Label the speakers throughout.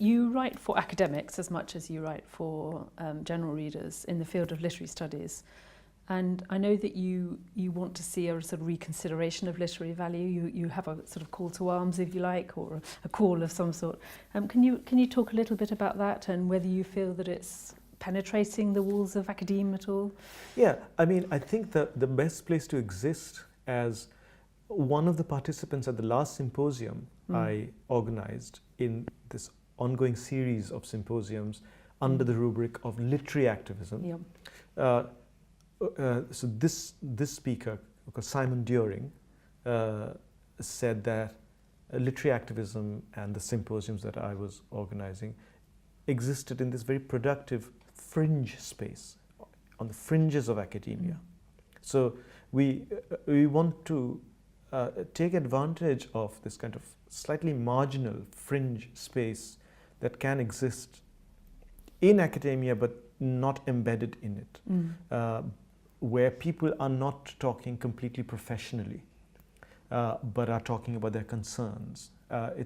Speaker 1: you write for academics as much as you write for general readers in the field of literary studies. And I know that you want to see a sort of reconsideration of literary value. You have a sort of call to arms, if you like, or a call of some sort. Can you talk a little bit about that and whether you feel that it's penetrating the walls of academia at all?
Speaker 2: Yeah, I mean, I think that the best place to exist as one of the participants at the last symposium I organized in this ongoing series of symposiums under the rubric of literary activism.
Speaker 1: Yeah.
Speaker 2: So this speaker, Simon During, said that literary activism and the symposiums that I was organizing existed in this very productive fringe space, on the fringes of academia. So we want to take advantage of this kind of slightly marginal fringe space that can exist in academia but not embedded in it, where people are not talking completely professionally, but are talking about their concerns. I'm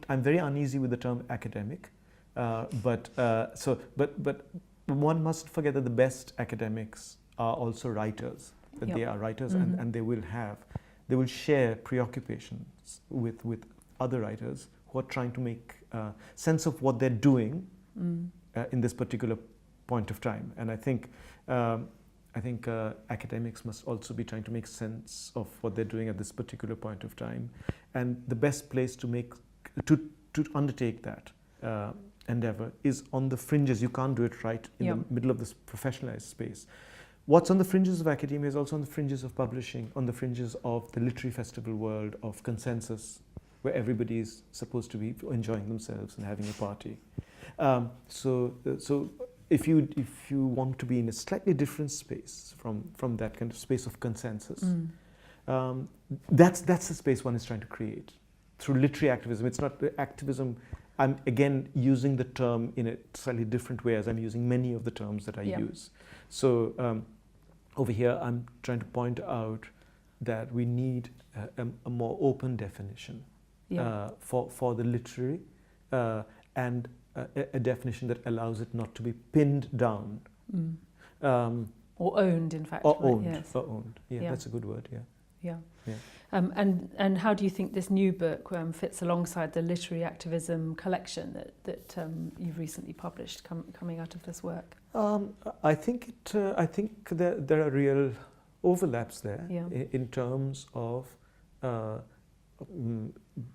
Speaker 2: very uneasy with the term academic, but one mustn't forget that the best academics are also writers. That they are writers, and they will share preoccupations with other writers who are trying to make sense of what they're doing in this particular point of time. And I think academics must also be trying to make sense of what they're doing at this particular point of time. And the best place to undertake that endeavor is on the fringes. You can't do it right in the middle of this professionalized space. What's on the fringes of academia is also on the fringes of publishing, on the fringes of the literary festival world, of consensus, where everybody is supposed to be enjoying themselves and having a party. So if you want to be in a slightly different space from that kind of space of consensus, that's the space one is trying to create through literary activism. It's not the activism. I'm again using the term in a slightly different way as I'm using many of the terms that I use. So over here, I'm trying to point out that we need a more open definition for the literary, and a definition that allows it not to be pinned down.
Speaker 1: Or owned, in fact.
Speaker 2: Or
Speaker 1: right?
Speaker 2: owned.
Speaker 1: Yes.
Speaker 2: Or owned. Yeah, that's a good word,
Speaker 1: Yeah. And how do you think this new book fits alongside the literary activism collection that you've recently published, coming out of this work?
Speaker 2: I think there are real overlaps there in terms of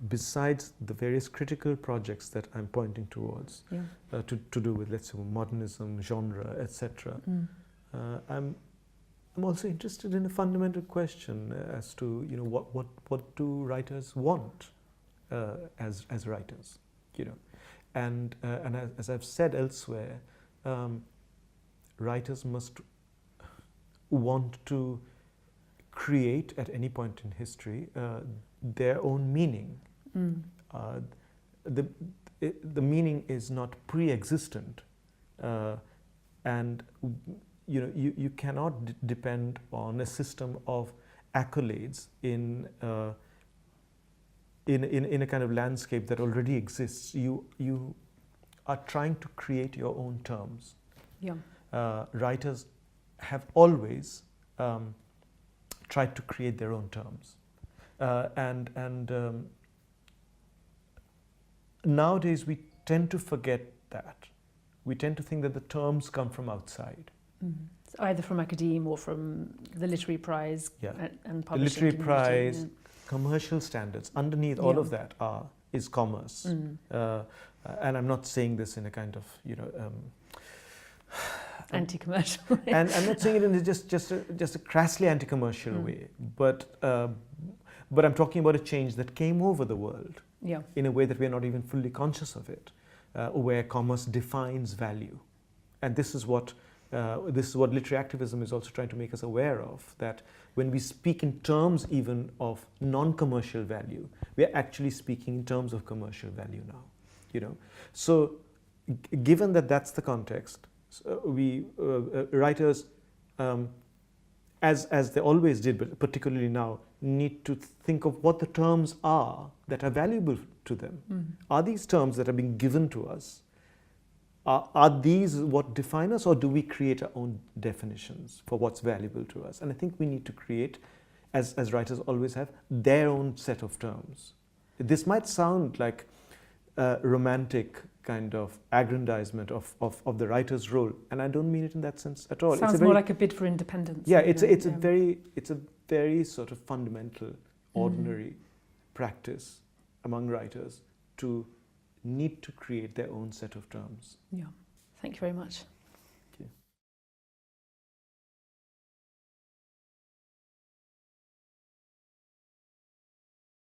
Speaker 2: besides the various critical projects that I'm pointing towards to do with, let's say, modernism, genre, etc. I'm also interested in a fundamental question as to what do writers want as writers, and as I've said elsewhere, writers must want to create at any point in history their own meaning. The meaning is not pre-existent, and you cannot depend on a system of accolades in a kind of landscape that already exists. You are trying to create your own terms. Writers have always tried to create their own terms, and nowadays we tend to forget that. We tend to think that the terms come from outside.
Speaker 1: Either from academe or from the Literary Prize and publishing.
Speaker 2: The Literary
Speaker 1: community.
Speaker 2: Prize, commercial standards. Underneath all of that is commerce. And I'm not saying this in a kind of,
Speaker 1: anti-commercial.
Speaker 2: And I'm not saying it in just a crassly anti-commercial way, but I'm talking about a change that came over the world in a way that we're not even fully conscious of it, where commerce defines value. And this is what literary activism is also trying to make us aware of, that when we speak in terms even of non-commercial value, we're actually speaking in terms of commercial value now. So given that that's the context, we writers as they always did, but particularly now, need to think of what the terms are that are valuable to them. Are these terms that are being given to us, are these what define us, or do we create our own definitions for what's valuable to us? And I think we need to create, as writers always have, their own set of terms. This might sound like a romantic kind of aggrandizement of the writer's role, and I don't mean it in that sense at all.
Speaker 1: Sounds more like a bid for independence.
Speaker 2: Yeah, it's a very sort of fundamental, ordinary practice among writers to need to create their own set of terms.
Speaker 1: Yeah. Thank you very much.